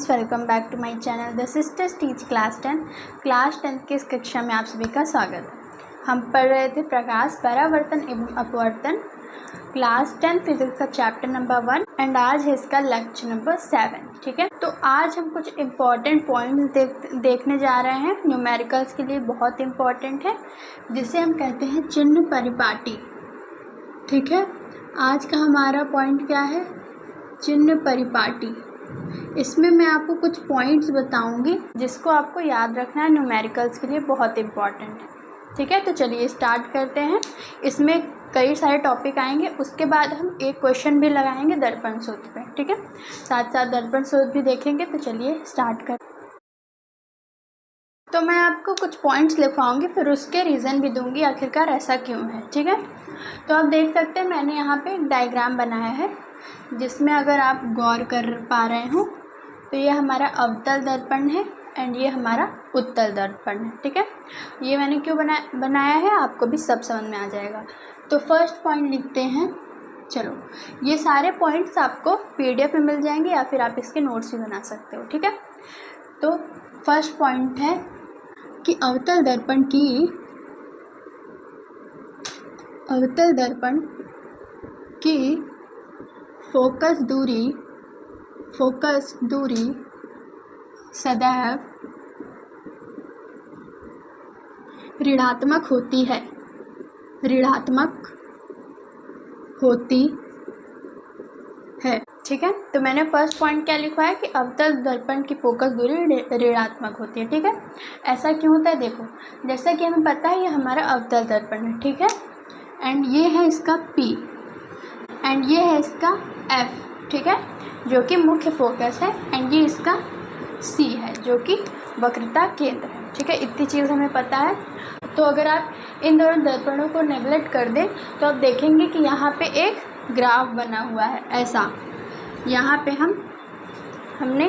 Friends, welcome back to my channel the sisters teach class 10 की इस कक्षा में आप सभी का स्वागत है। हम पढ़ रहे थे प्रकाश, परावर्तन एवं अपवर्तन, क्लास 10 फिजिक्स का चैप्टर नंबर 1 एंड आज है इसका लेक्चर नंबर 7। ठीक है, तो आज हम कुछ इम्पॉर्टेंट पॉइंट्स देखने जा रहे हैं, न्यूमेरिकल्स के लिए बहुत इम्पॉर्टेंट है, जिसे हम कहते हैं चिन्ह परिपाटी। ठीक है, आज का हमारा पॉइंट क्या है? चिन्ह परिपाटी। इसमें मैं आपको कुछ पॉइंट्स बताऊंगी जिसको आपको याद रखना है, न्यूमेरिकल्स के लिए बहुत इम्पॉर्टेंट है। ठीक है, तो चलिए स्टार्ट करते हैं। इसमें कई सारे टॉपिक आएंगे, उसके बाद हम एक क्वेश्चन भी लगाएंगे दर्पण सूत्र पे। ठीक है, साथ साथ दर्पण सूत्र भी देखेंगे। तो चलिए स्टार्ट कर। तो मैं आपको कुछ पॉइंट्स लिखवाऊंगी, फिर उसके रीज़न भी दूंगी आखिरकार ऐसा क्यों है। ठीक है, तो आप देख सकते हैं मैंने यहाँ पे एक डायग्राम बनाया है, जिसमें अगर आप गौर कर पा रहे हो तो ये हमारा अवतल दर्पण है एंड ये हमारा उत्तल दर्पण है। ठीक है, ये मैंने क्यों बनाया है आपको भी सब समझ में आ जाएगा। तो फर्स्ट पॉइंट लिखते हैं। चलो, ये सारे पॉइंट्स आपको PDF में मिल जाएंगे या फिर आप इसके नोट्स भी बना सकते हो। ठीक है, तो फर्स्ट पॉइंट है कि अवतल दर्पण की फोकस दूरी सदैव ऋणात्मक होती है। ठीक है, तो मैंने फर्स्ट पॉइंट क्या लिखा है कि अवतल दर्पण की फोकस दूरी ऋणात्मक होती है। ठीक है, ऐसा क्यों होता है? देखो, जैसा कि हमें पता है ये हमारा अवतल दर्पण है। ठीक है, एंड ये है इसका P एंड ये है इसका F। ठीक है, जो कि मुख्य फोकस है, एंड ये इसका C है जो कि वक्रता केंद्र है। ठीक है, इतनी चीज़ हमें पता है। तो अगर आप इन दोनों दर्पणों को नेगलेक्ट कर दें तो आप देखेंगे कि यहाँ पे एक ग्राफ बना हुआ है ऐसा। यहाँ पे हमने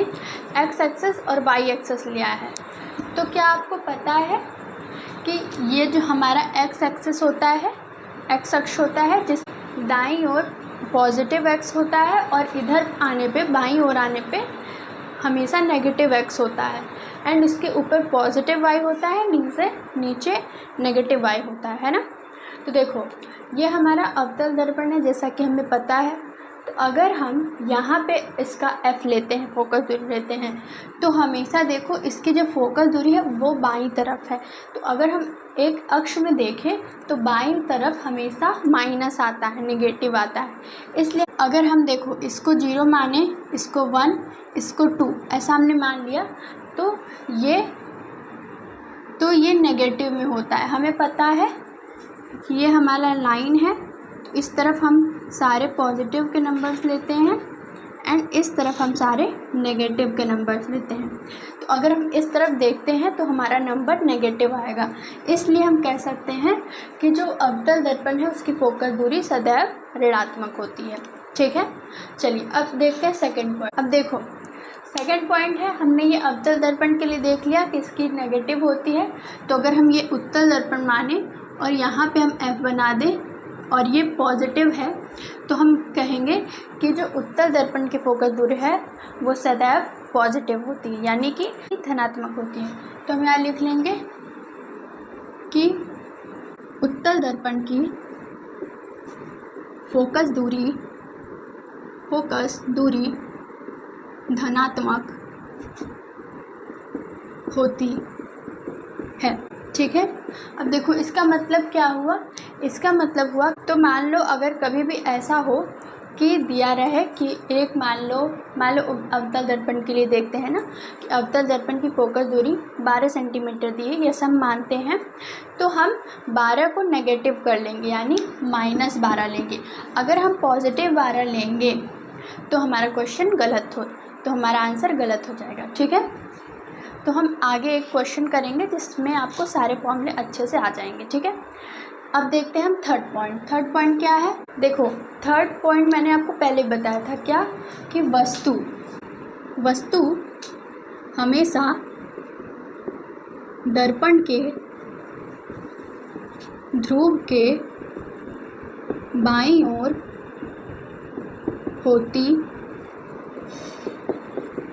X एक्सेस और Y एक्सेस लिया है। तो क्या आपको पता है कि ये जो हमारा X एक्सेस होता है, X अक्ष होता है, जिस दाईं ओर पॉजिटिव X होता है और इधर आने पे, बाईं ओर आने पे हमेशा नेगेटिव X होता है, एंड उसके ऊपर पॉजिटिव Y होता है, नीचे नेगेटिव Y होता है ना। तो देखो, ये हमारा अवतल दर्पण है जैसा कि हमें पता है। तो अगर हम यहाँ पे इसका F लेते हैं, फोकस दूरी लेते हैं, तो हमेशा देखो इसकी जो फोकस दूरी है वो बाईं तरफ है। तो अगर हम एक अक्ष में देखें तो बाईं तरफ हमेशा माइनस आता है, नेगेटिव आता है। इसलिए अगर हम देखो इसको 0 माने, इसको 1, इसको 2 ऐसा हमने मान लिया, तो ये नेगेटिव में होता है। हमें पता है कि ये हमारा लाइन है, तो इस तरफ हम सारे पॉजिटिव के नंबर्स लेते हैं एंड इस तरफ हम सारे नेगेटिव के नंबर्स लेते हैं। तो अगर हम इस तरफ देखते हैं तो हमारा नंबर नेगेटिव आएगा। इसलिए हम कह सकते हैं कि जो अवतल दर्पण है उसकी फोकस दूरी सदैव ऋणात्मक होती है। ठीक है, चलिए अब देखते हैं सेकंड पॉइंट। अब देखो, सेकंड पॉइंट है, हमने ये अवतल दर्पण के लिए देख लिया कि इसकी नेगेटिव होती है। तो अगर हम ये उत्तल दर्पण माने और यहाँ पे हम F बना दें और ये पॉजिटिव है, तो हम कहेंगे कि जो उत्तल दर्पण की फोकस दूरी है वो सदैव पॉजिटिव होती है, यानी कि धनात्मक होती है। तो हम यहाँ लिख लेंगे कि उत्तल दर्पण की फोकस दूरी धनात्मक होती है। ठीक है, अब देखो इसका मतलब क्या हुआ? इसका मतलब हुआ, तो मान लो अगर कभी भी ऐसा हो कि दिया रहे कि एक मान लो अवतल दर्पण के लिए देखते हैं ना कि अवतल दर्पण की फोकस दूरी 12 सेंटीमीटर दी है, ये सब मानते हैं। तो हम 12 को नेगेटिव कर लेंगे, यानी -12 लेंगे। अगर हम पॉजिटिव 12 लेंगे तो हमारा क्वेश्चन तो हमारा आंसर गलत हो जाएगा। ठीक है, तो हम आगे एक क्वेश्चन करेंगे जिसमें आपको सारे फॉर्मूले अच्छे से आ जाएंगे। ठीक है, अब देखते हैं हम थर्ड पॉइंट क्या है? देखो, थर्ड पॉइंट मैंने आपको पहले बताया था क्या, कि वस्तु हमेशा दर्पण के ध्रुव के बाईं ओर होती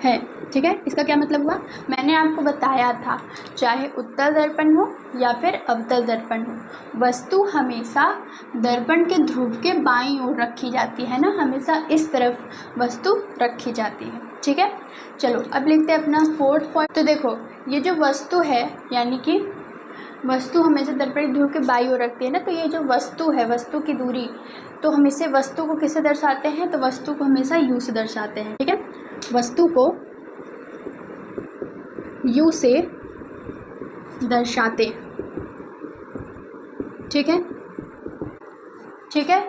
है। ठीक है, इसका क्या मतलब हुआ, मैंने आपको बताया था चाहे उत्तल दर्पण हो या फिर अवतल दर्पण हो, वस्तु हमेशा दर्पण के ध्रुव के बाईं ओर रखी जाती है ना, हमेशा इस तरफ वस्तु रखी जाती है। ठीक है, चलो अब लिखते हैं अपना 4th पॉइंट। तो देखो ये जो वस्तु है, यानी कि वस्तु हमेशा दर्पण के ध्रुव के बाईं ओर रखती है ना, तो ये जो वस्तु है, वस्तु की दूरी, तो हम इसे वस्तु को किससे दर्शाते हैं, तो वस्तु को हमेशा यू से दर्शाते हैं। ठीक है, वस्तु को यू से दर्शाते। ठीक है, ठीक है,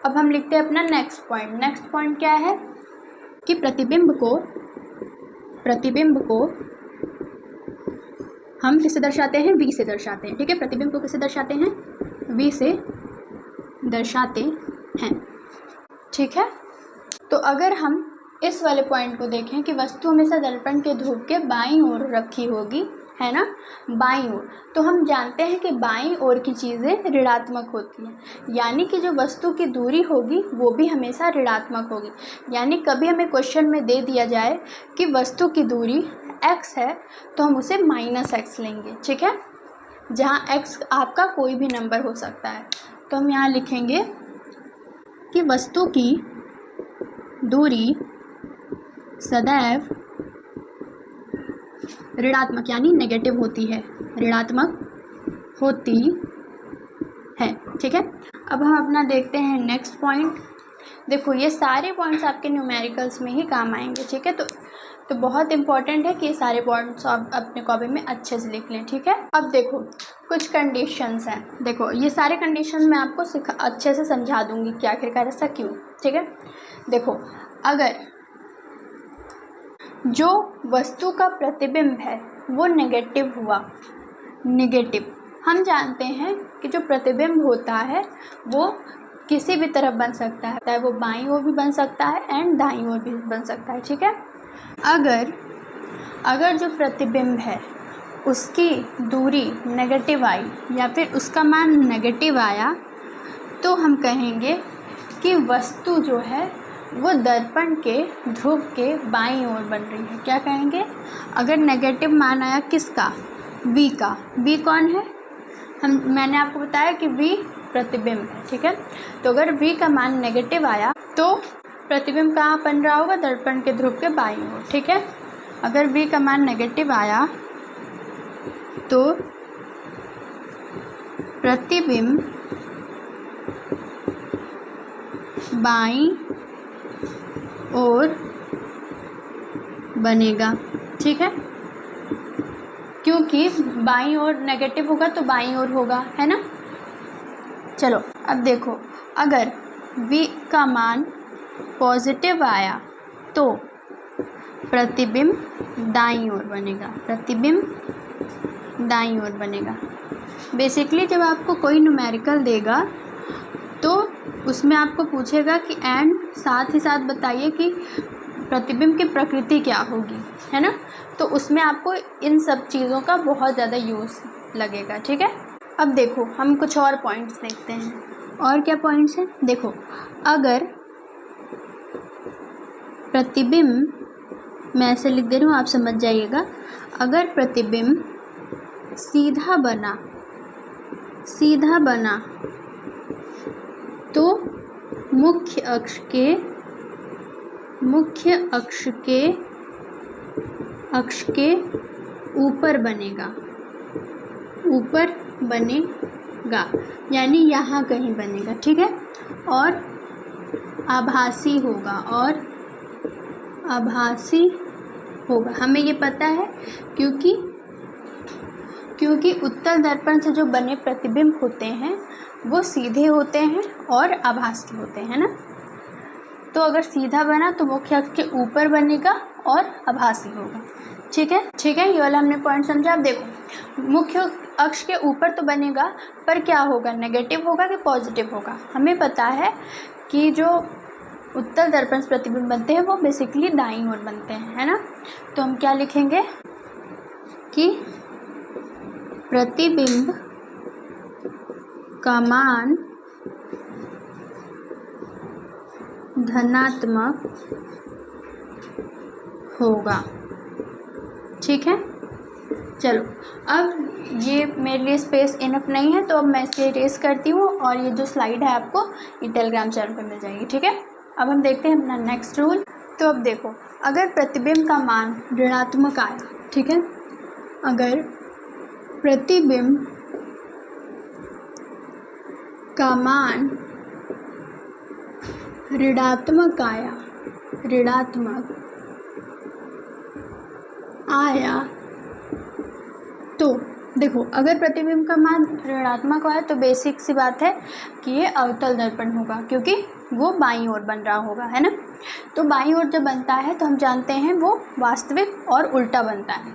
अब हम लिखते हैं अपना नेक्स्ट पॉइंट। नेक्स्ट पॉइंट क्या है कि प्रतिबिंब को हम किससे दर्शाते हैं, वी से दर्शाते हैं। ठीक है, प्रतिबिंब को किससे दर्शाते हैं, वी से दर्शाते हैं। ठीक है, तो अगर हम इस वाले पॉइंट को देखें कि वस्तु हमेशा दर्पण के ध्रुव के बाईं ओर रखी होगी, है ना, बाईं ओर, तो हम जानते हैं कि बाईं ओर की चीज़ें ऋणात्मक होती हैं, यानी कि जो वस्तु की दूरी होगी वो भी हमेशा ऋणात्मक होगी। यानी कभी हमें क्वेश्चन में दे दिया जाए कि वस्तु की दूरी x है तो हम उसे -x लेंगे। ठीक है, जहाँ x आपका कोई भी नंबर हो सकता है, तो हम यहाँ लिखेंगे कि वस्तु की दूरी सदैव ऋणात्मक यानी नेगेटिव होती है, ऋणात्मक होती है। ठीक है, अब हम अपना देखते हैं नेक्स्ट पॉइंट। देखो ये सारे पॉइंट्स आपके न्यूमेरिकल्स में ही काम आएंगे। ठीक है, तो बहुत इंपॉर्टेंट है कि ये सारे पॉइंट्स आप अपने कॉपी में अच्छे से लिख लें। ठीक है, अब देखो कुछ कंडीशंस हैं। देखो ये सारे कंडीशंस मैं आपको अच्छे से समझा दूंगी कि आखिरकार ऐसा क्यों। ठीक है, देखो अगर जो वस्तु का प्रतिबिंब है वो नेगेटिव हुआ, नेगेटिव, हम जानते हैं कि जो प्रतिबिंब होता है वो किसी भी तरफ बन सकता है, चाहे वो बाईं ओर भी बन सकता है एंड दाईं ओर भी बन सकता है। ठीक है, अगर जो प्रतिबिंब है उसकी दूरी नेगेटिव आई या फिर उसका मान नेगेटिव आया, तो हम कहेंगे कि वस्तु जो है वो दर्पण के ध्रुव के बाईं ओर बन रही है। क्या कहेंगे, अगर नेगेटिव मान आया किसका, v का, v कौन है, मैंने आपको बताया कि v प्रतिबिंब है। ठीक है, तो अगर v का मान नेगेटिव आया तो प्रतिबिंब कहाँ बन रहा होगा, दर्पण के ध्रुव के बाईं ओर। ठीक है, अगर v का मान नेगेटिव आया तो प्रतिबिंब बाईं ओर बनेगा। ठीक है, क्योंकि बाईं ओर नेगेटिव होगा तो बाईं ओर होगा, है ना। चलो अब देखो अगर v का मान पॉजिटिव आया तो प्रतिबिंब दाईं ओर बनेगा, प्रतिबिंब दाईं ओर बनेगा। बेसिकली जब आपको कोई न्यूमेरिकल देगा तो उसमें आपको पूछेगा कि एंड साथ ही साथ बताइए कि प्रतिबिंब की प्रकृति क्या होगी, है ना, तो उसमें आपको इन सब चीज़ों का बहुत ज़्यादा यूज़ लगेगा। ठीक है, अब देखो हम कुछ और पॉइंट्स देखते हैं। और क्या पॉइंट्स हैं, देखो अगर प्रतिबिंब, मैं ऐसे लिख दे रही हूँ आप समझ जाइएगा, अगर प्रतिबिंब सीधा बना तो मुख्य अक्ष के ऊपर बनेगा, यानी यहाँ कहीं बनेगा। ठीक है, और आभासी होगा, हमें ये पता है क्योंकि उत्तल दर्पण से जो बने प्रतिबिंब होते हैं वो सीधे होते हैं और आभासी होते हैं ना। तो अगर सीधा बना तो मुख्य अक्ष के ऊपर बनेगा और आभासी होगा। ठीक है, ये वाला हमने पॉइंट समझा। अब देखो मुख्य अक्ष के ऊपर तो बनेगा, पर क्या होगा, नेगेटिव होगा कि पॉजिटिव होगा। हमें पता है कि जो उत्तल दर्पण से प्रतिबिंब बनते हैं वो बेसिकली दाईं ओर बनते हैं, है ना। तो हम क्या लिखेंगे कि प्रतिबिंब का मान धनात्मक होगा। ठीक है। चलो, अब ये मेरे लिए स्पेस इनफ नहीं है, तो अब मैं इसे इरेज करती हूँ और ये जो स्लाइड है आपको ये टेलीग्राम चैनल पे मिल जाएगी। ठीक है, अब हम देखते हैं अपना नेक्स्ट रूल। तो अब देखो, अगर प्रतिबिंब का मान ऋणात्मक आया, ठीक है, अगर प्रतिबिंब का मान ऋणात्मक आया तो देखो, अगर प्रतिबिंब का मान ऋणात्मक आया तो बेसिक सी बात है कि ये अवतल दर्पण होगा, क्योंकि वो बाईं ओर बन रहा होगा, है ना। तो बाईं ओर जब बनता है तो हम जानते हैं वो वास्तविक और उल्टा बनता है।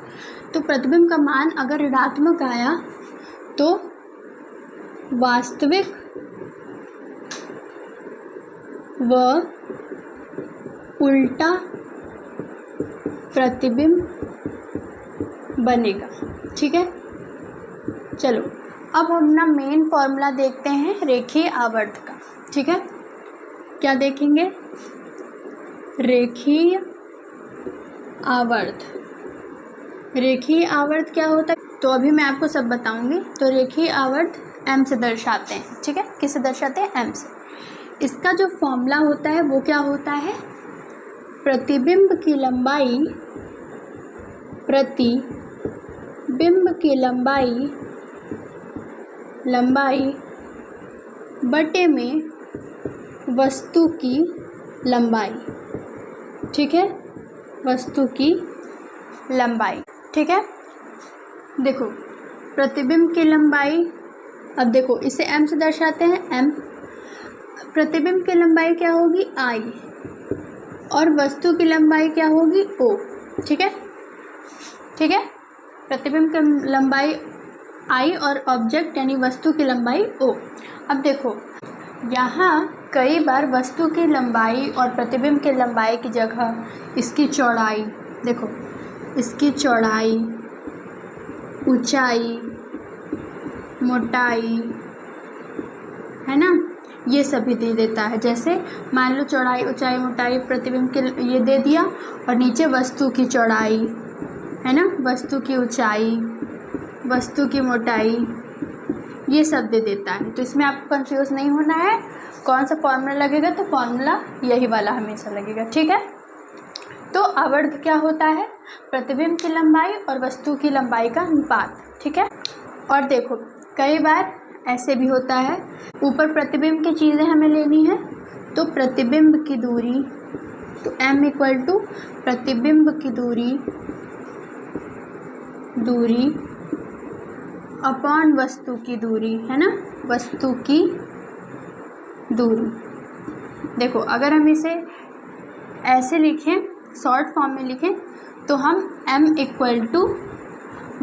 तो प्रतिबिंब का मान अगर ऋणात्मक आया तो वास्तविक व उल्टा प्रतिबिंब बनेगा। ठीक है, चलो अब हम ना मेन फॉर्मूला देखते हैं रेखीय आवर्त का। ठीक है, क्या देखेंगे? रेखीय आवर्त। रेखीय आवर्त क्या होता है? तो अभी मैं आपको सब बताऊंगी। तो रेखीय आवर्त m से दर्शाते हैं। ठीक है, किससे दर्शाते हैं? m से। इसका जो फॉर्मूला होता है वो क्या होता है? प्रतिबिंब की लंबाई बटे में वस्तु की लंबाई। ठीक है, वस्तु की लंबाई। ठीक है, देखो प्रतिबिंब की लंबाई, अब देखो इसे m से दर्शाते हैं, m। प्रतिबिंब की लंबाई क्या होगी? I, और वस्तु की लंबाई क्या होगी? O। ठीक है, ठीक है, प्रतिबिंब की लंबाई I और ऑब्जेक्ट यानी वस्तु की लंबाई O। अब देखो यहाँ कई बार वस्तु की लंबाई और प्रतिबिंब की लंबाई की जगह इसकी चौड़ाई, देखो इसकी चौड़ाई, ऊंचाई, मोटाई, है ना, ये सभी दे देता है। जैसे मान लो चौड़ाई, ऊंचाई, मोटाई प्रतिबिंब के ये दे दिया, और नीचे वस्तु की चौड़ाई, है ना, वस्तु की ऊंचाई, वस्तु की मोटाई, ये सब दे देता है। तो इसमें आपको कंफ्यूज नहीं होना है। कौन सा फॉर्मूला लगेगा? तो फॉर्मूला यही वाला हमेशा लगेगा। ठीक है, तो आवर्त क्या होता है? प्रतिबिंब की लंबाई और वस्तु की लंबाई का अनुपात। ठीक है, और देखो कई बार ऐसे भी होता है, ऊपर प्रतिबिंब की चीज़ें हमें लेनी है, तो प्रतिबिंब की दूरी, तो m इक्वल टू प्रतिबिंब की दूरी अपॉन वस्तु की दूरी, है ना, वस्तु की दूरी। देखो अगर हम इसे ऐसे लिखें, शॉर्ट फॉर्म में लिखें, तो हम m equal to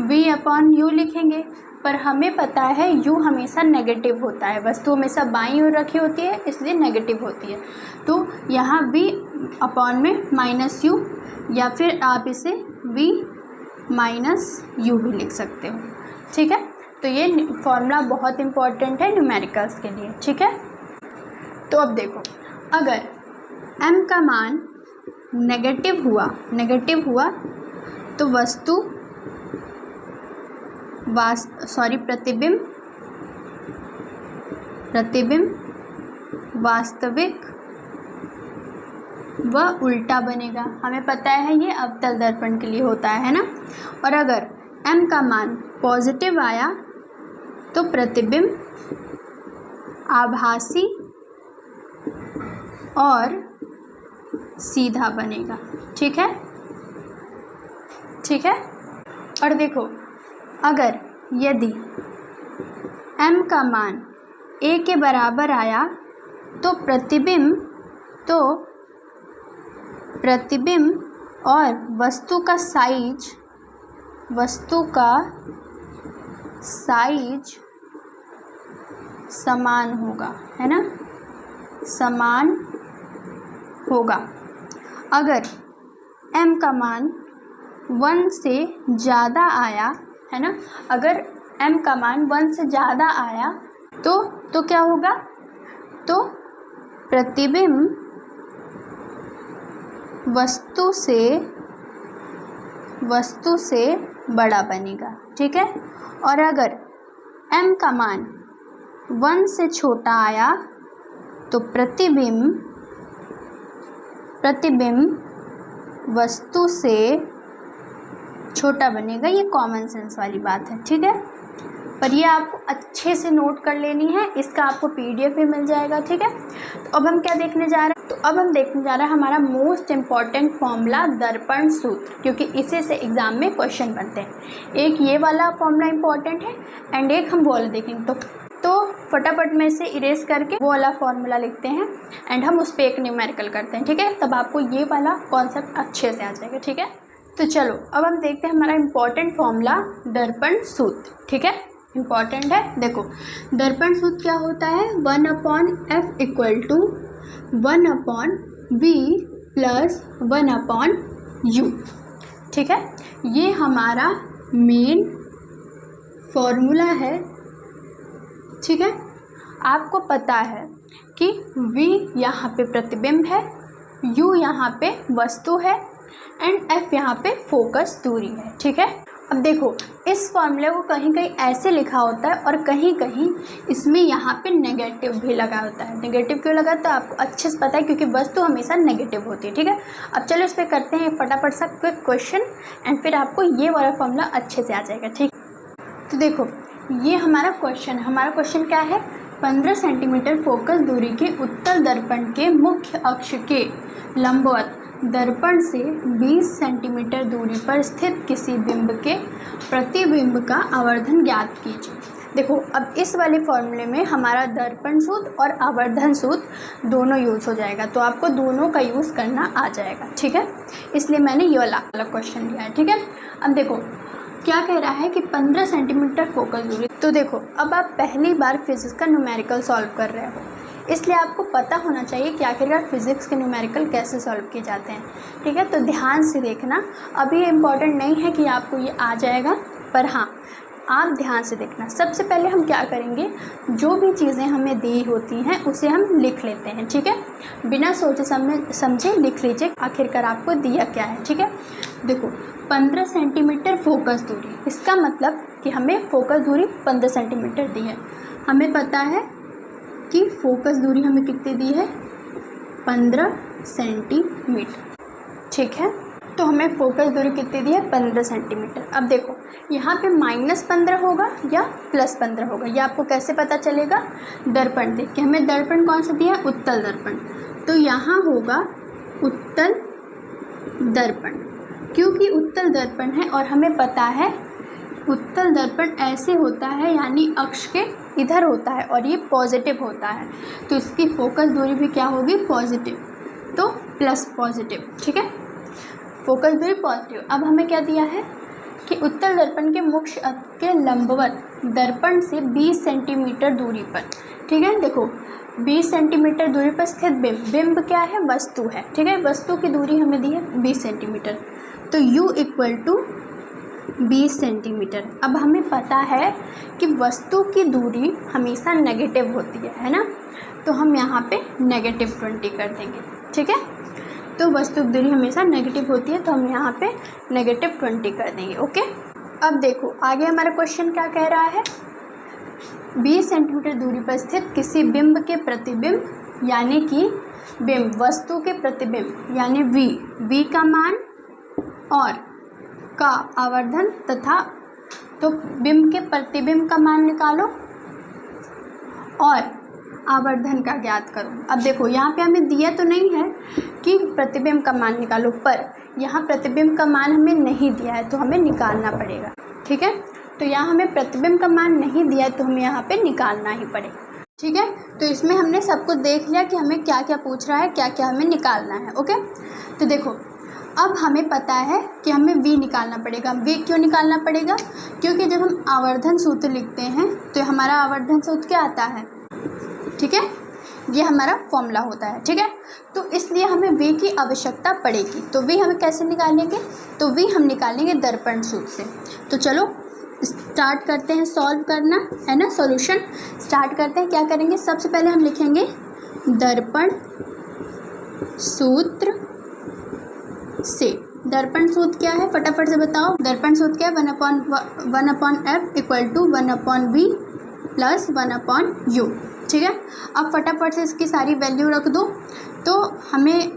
v upon u लिखेंगे। पर हमें पता है u हमेशा नेगेटिव होता है, वस्तु हमेशा बाईं ओर रखी होती है, इसलिए नेगेटिव होती है। तो यहाँ v अपॉन में माइनस यू, या फिर आप इसे v माइनस यू भी लिख सकते हो। ठीक है, तो ये फॉर्मूला बहुत इम्पॉर्टेंट है न्यूमेरिकल्स के लिए। ठीक है, तो अब देखो अगर m का मान नेगेटिव हुआ तो प्रतिबिंब वास्तविक व उल्टा बनेगा। हमें पता है ये अवतल दर्पण के लिए होता है ना। और अगर m का मान पॉजिटिव आया तो प्रतिबिंब आभासी और सीधा बनेगा। ठीक है, ठीक है, और देखो अगर यदि m का मान a के बराबर आया तो प्रतिबिंब और वस्तु का साइज समान होगा, है ना, समान होगा। अगर m का मान 1 से ज़्यादा आया, है ना, अगर m का मान 1 से ज़्यादा आया तो क्या होगा? तो प्रतिबिंब वस्तु से वस्तु से बड़ा बनेगा, ठीक है। और अगर m का मान 1 से छोटा आया तो प्रतिबिंब वस्तु से छोटा बनेगा। ये कॉमन सेंस वाली बात है, ठीक है। पर ये आपको अच्छे से नोट कर लेनी है, इसका आपको PDF भी मिल जाएगा, ठीक है। तो अब हम क्या देखने जा रहे हैं, तो अब हम देखने जा रहे हैं हमारा मोस्ट इम्पॉर्टेंट फॉर्मूला दर्पण सूत्र, क्योंकि इसी से एग्जाम में क्वेश्चन बनते हैं। एक ये वाला फॉर्मूला इम्पॉर्टेंट है एंड एक हम वो वाला देखेंगे। तो फटाफट में से इरेज करके वो वाला फॉर्मूला लिखते हैं एंड हम उस पर एक न्यूमेरिकल करते हैं, ठीक है। तब आपको ये वाला कॉन्सेप्ट अच्छे से आ जाएगा, ठीक है। तो चलो अब हम देखते हैं हमारा इम्पॉर्टेंट फॉर्मूला दर्पण सूत्र, ठीक है। इम्पॉर्टेंट है, देखो दर्पण सूत्र क्या होता है, 1/f = 1/v + 1/u, ठीक है। ये हमारा मेन फॉर्मूला है, ठीक है। आपको पता है कि v यहाँ पे प्रतिबिंब है, u यहाँ पे वस्तु है एंड f यहाँ पे फोकस दूरी है, ठीक है। अब देखो इस फॉर्मूले को कहीं कहीं ऐसे लिखा होता है और कहीं कहीं इसमें यहाँ पे नेगेटिव भी लगा होता है। नेगेटिव क्यों लगा तो आपको अच्छे से पता है, क्योंकि वस्तु हमेशा नेगेटिव होती है, ठीक है। अब चलो इस पर करते हैं फटाफट सा क्विक क्वेश्चन एंड फिर आपको ये वाला फॉर्मूला अच्छे से आ जाएगा, ठीक। तो देखो ये हमारा क्वेश्चन क्या है, 15 सेंटीमीटर फोकस दूरी के उत्तल दर्पण के मुख्य अक्ष के लंबवत दर्पण से 20 सेंटीमीटर दूरी पर स्थित किसी बिंब के प्रतिबिंब का आवर्धन ज्ञात कीजिए। देखो अब इस वाले फॉर्मूले में हमारा दर्पण सूत्र और आवर्धन सूत्र दोनों यूज़ हो जाएगा, तो आपको दोनों का यूज़ करना आ जाएगा, ठीक है। इसलिए मैंने ये वाला क्वेश्चन लिया है, ठीक है। अब देखो क्या कह रहा है कि 15 सेंटीमीटर फोकस दूरी। तो देखो अब आप पहली बार फिजिक्स का न्यूमेरिकल सॉल्व कर रहे हो, इसलिए आपको पता होना चाहिए कि आखिरकार फिजिक्स के न्यूमेरिकल कैसे सॉल्व किए जाते हैं, ठीक है। तो ध्यान से देखना, अभी ये इम्पॉर्टेंट नहीं है कि आपको ये आ जाएगा, पर हाँ आप ध्यान से देखना। सबसे पहले हम क्या करेंगे, जो भी चीज़ें हमें दी होती हैं उसे हम लिख लेते हैं, ठीक है। बिना सोचे समझे लिख लीजिए आखिरकार आपको दिया क्या है, ठीक है। देखो 15 सेंटीमीटर फोकस दूरी, इसका मतलब कि हमें फोकस दूरी 15 सेंटीमीटर दी है। हमें पता है कि फोकस दूरी हमें कितनी दी है, 15 सेंटीमीटर, ठीक है। तो हमें फोकस दूरी कितनी दी है, 15 सेंटीमीटर। अब देखो यहाँ पे -15 होगा या +15 होगा, ये आपको कैसे पता चलेगा, दर्पण देख के। हमें दर्पण कौन सा दिया है, उत्तल दर्पण, तो यहाँ होगा उत्तल दर्पण, क्योंकि उत्तल दर्पण है और हमें पता है उत्तल दर्पण ऐसे होता है, यानी अक्ष के इधर होता है और ये पॉजिटिव होता है, तो इसकी फोकस दूरी भी क्या होगी, पॉजिटिव, तो प्लस पॉजिटिव, ठीक है। फोकस दूरी पॉजिटिव। अब हमें क्या दिया है कि उत्तल दर्पण के मुख्य अक्ष के लंबवत दर्पण से 20 सेंटीमीटर दूरी पर, ठीक है। देखो 20 सेंटीमीटर दूरी पर स्थित बिंब क्या है, वस्तु है, ठीक है। वस्तु की दूरी हमें दी है 20 सेंटीमीटर, तो u = 20 सेंटीमीटर। अब हमें पता है कि वस्तु की दूरी हमेशा नेगेटिव होती है ना, तो हम यहाँ पे -20 कर देंगे, ठीक है। तो वस्तु की दूरी हमेशा नेगेटिव होती है, तो हम यहाँ पे -20 कर देंगे, ओके। अब देखो आगे हमारा क्वेश्चन क्या कह रहा है, 20 सेंटीमीटर दूरी पर स्थित किसी बिंब के प्रतिबिंब, यानी कि बिंब वस्तु के प्रतिबिंब यानी v का मान और का आवर्धन तथा, तो बिंब के प्रतिबिंब का मान निकालो और आवर्धन का ज्ञात करो। अब देखो यहाँ पे हमें दिया तो नहीं है कि प्रतिबिंब का मान निकालो, पर यहाँ प्रतिबिंब का मान हमें नहीं दिया है तो हमें निकालना पड़ेगा, ठीक है। तो यहाँ हमें प्रतिबिंब का मान नहीं दिया है तो हमें यहाँ पे निकालना ही पड़ेगा, ठीक है। तो इसमें हमने सब कुछ देख लिया कि हमें क्या क्या पूछ रहा है, क्या क्या हमें निकालना है, ओके। तो देखो अब हमें पता है कि हमें v निकालना पड़ेगा। v क्यों निकालना पड़ेगा, क्योंकि जब हम आवर्धन सूत्र लिखते हैं तो हमारा आवर्धन सूत्र क्या आता है, ठीक है, ये हमारा फॉर्मूला होता है, ठीक है। तो इसलिए हमें v की आवश्यकता पड़ेगी, तो v हम कैसे निकालेंगे, तो v हम निकालेंगे दर्पण सूत्र से। तो चलो स्टार्ट करते हैं सॉल्व करना, है ना, सॉल्यूशन स्टार्ट करते हैं। क्या करेंगे, सबसे पहले हम लिखेंगे दर्पण सूत्र से, दर्पण सूत्र क्या है, फटाफट से बताओ। दर्पण सूत्र क्या है, 1/f equal to 1/v plus 1/u। ठीक है, अब फटाफट से इसकी सारी वैल्यू रख दो। तो हमें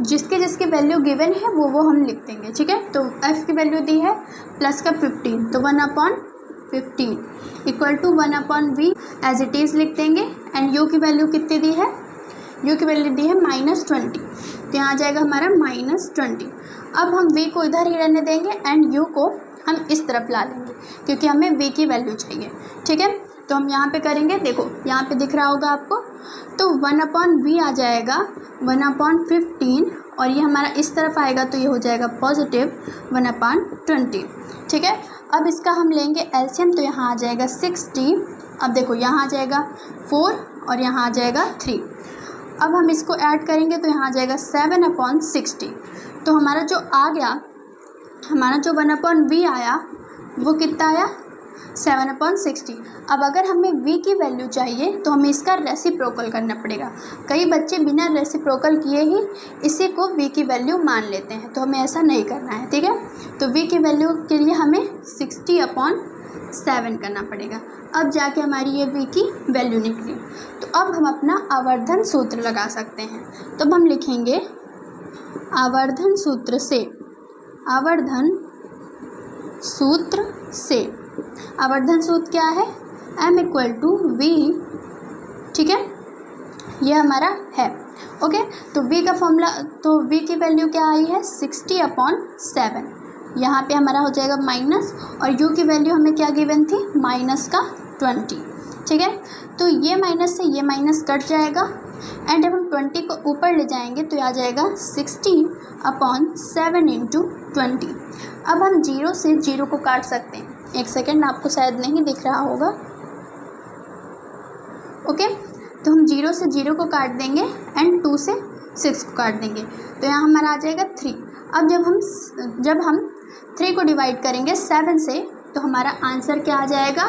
जिसके जिसकी वैल्यू गिवन है वो हम लिख देंगे। ठीक है, तो f की वैल्यू दी है प्लस का 15, तो 1/15 equal to 1/v as it is लिख देंगे। एंड u की वैल्यू कितनी दी है, u की वैल्यू दी है -20, तो यहाँ आ जाएगा हमारा -20। अब हम v को इधर ही रहने देंगे एंड u को हम इस तरफ ला लेंगे क्योंकि हमें v की वैल्यू चाहिए। ठीक है, तो हम यहाँ पे करेंगे, देखो यहाँ पे दिख रहा होगा आपको, तो 1/v आ जाएगा 1/15 और ये हमारा इस तरफ आएगा तो ये हो जाएगा पॉजिटिव 1/20। ठीक है, अब इसका हम लेंगे एलसीएम, तो यहाँ आ जाएगा 60। अब देखो यहाँ आ जाएगा 4 और यहाँ आ जाएगा 3। अब हम इसको ऐड करेंगे तो यहाँ आ जाएगा 7/60। तो हमारा जो आ गया, हमारा जो 1/v आया वो कितना आया, 7/60। अब अगर हमें v की वैल्यू चाहिए तो हमें इसका रेसिप्रोकल करना पड़ेगा। कई बच्चे बिना रेसिप्रोकल किए ही इसी को v की वैल्यू मान लेते हैं, तो हमें ऐसा नहीं करना है। ठीक है, तो v की वैल्यू के लिए हमें 60/7 करना पड़ेगा। अब जाके हमारी ये v की वैल्यू निकली। तो अब हम अपना आवर्धन सूत्र लगा सकते हैं। तो अब हम लिखेंगे आवर्धन सूत्र से, आवर्धन सूत्र से, आवर्धन सूत्र क्या है, m इक्वल टू v। ठीक है, ये हमारा है। ओके, तो v का फॉर्मूला, तो v की वैल्यू क्या आई है 60/7। यहाँ पे हमारा हो जाएगा माइनस, और u की वैल्यू हमें क्या गिवन थी, -20। ठीक है, तो ये माइनस से ये माइनस कट जाएगा एंड जब हम 20 को ऊपर ले जाएंगे तो आ जाएगा 60/7 इंटू 20। अब हम 0 से 0 को काट सकते हैं। एक सेकेंड, आपको शायद नहीं दिख रहा होगा। ओके, तो हम 0 से 0 को काट देंगे एंड 2 से 6 को काट देंगे, तो यहाँ हमारा आ जाएगा 3। अब जब हम 3 को डिवाइड करेंगे 7 से तो हमारा आंसर क्या आ जाएगा,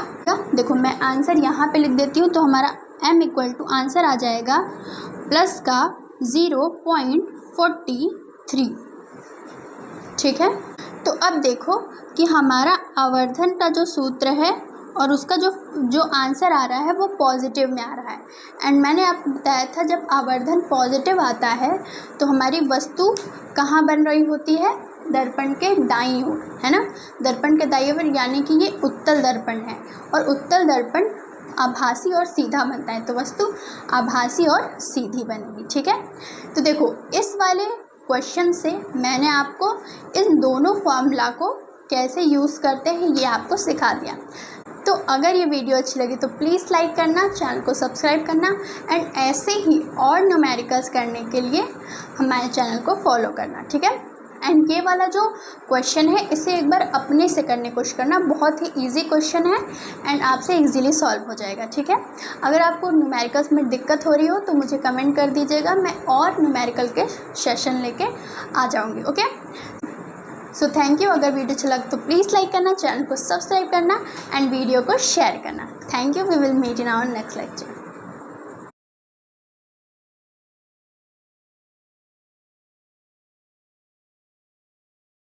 देखो मैं आंसर यहाँ पे लिख देती हूँ। तो हमारा m इक्वल टू आंसर आ जाएगा प्लस का 0.43। ठीक है, तो अब देखो कि हमारा आवर्धन का जो सूत्र है और उसका जो आंसर आ रहा है वो पॉजिटिव में आ रहा है। एंड मैंने आपको बताया था जब आवर्धन पॉजिटिव आता है तो हमारी वस्तु कहाँ बन रही होती है, दर्पण के दाईं ओर, है ना, दर्पण के दाईं ओर, यानी कि ये उत्तल दर्पण है और उत्तल दर्पण आभासी और सीधा बनता है, तो वस्तु आभासी और सीधी बनेगी। ठीक है, तो देखो इस वाले क्वेश्चन से मैंने आपको इन दोनों फॉर्मूला को कैसे यूज़ करते हैं ये आपको सिखा दिया। तो अगर ये वीडियो अच्छी लगी तो प्लीज़ लाइक करना, चैनल को सब्सक्राइब करना एंड ऐसे ही और न्यूमेरिकल्स करने के लिए हमारे चैनल को फॉलो करना। ठीक है, एंड ये वाला जो क्वेश्चन है इसे एक बार अपने से करने की कोशिश करना, बहुत ही इजी क्वेश्चन है एंड आपसे इजीली सॉल्व हो जाएगा। ठीक है, अगर आपको न्यूमेरिकल्स में दिक्कत हो रही हो तो मुझे कमेंट कर दीजिएगा, मैं और न्यूमेरिकल के सेशन लेके आ जाऊँगी। Okay, so thank you. अगर वीडियो अच्छा लगे तो प्लीज़ लाइक करना, चैनल को सब्सक्राइब करना एंड वीडियो को शेयर करना। Thank you, we will meet in our next lecture.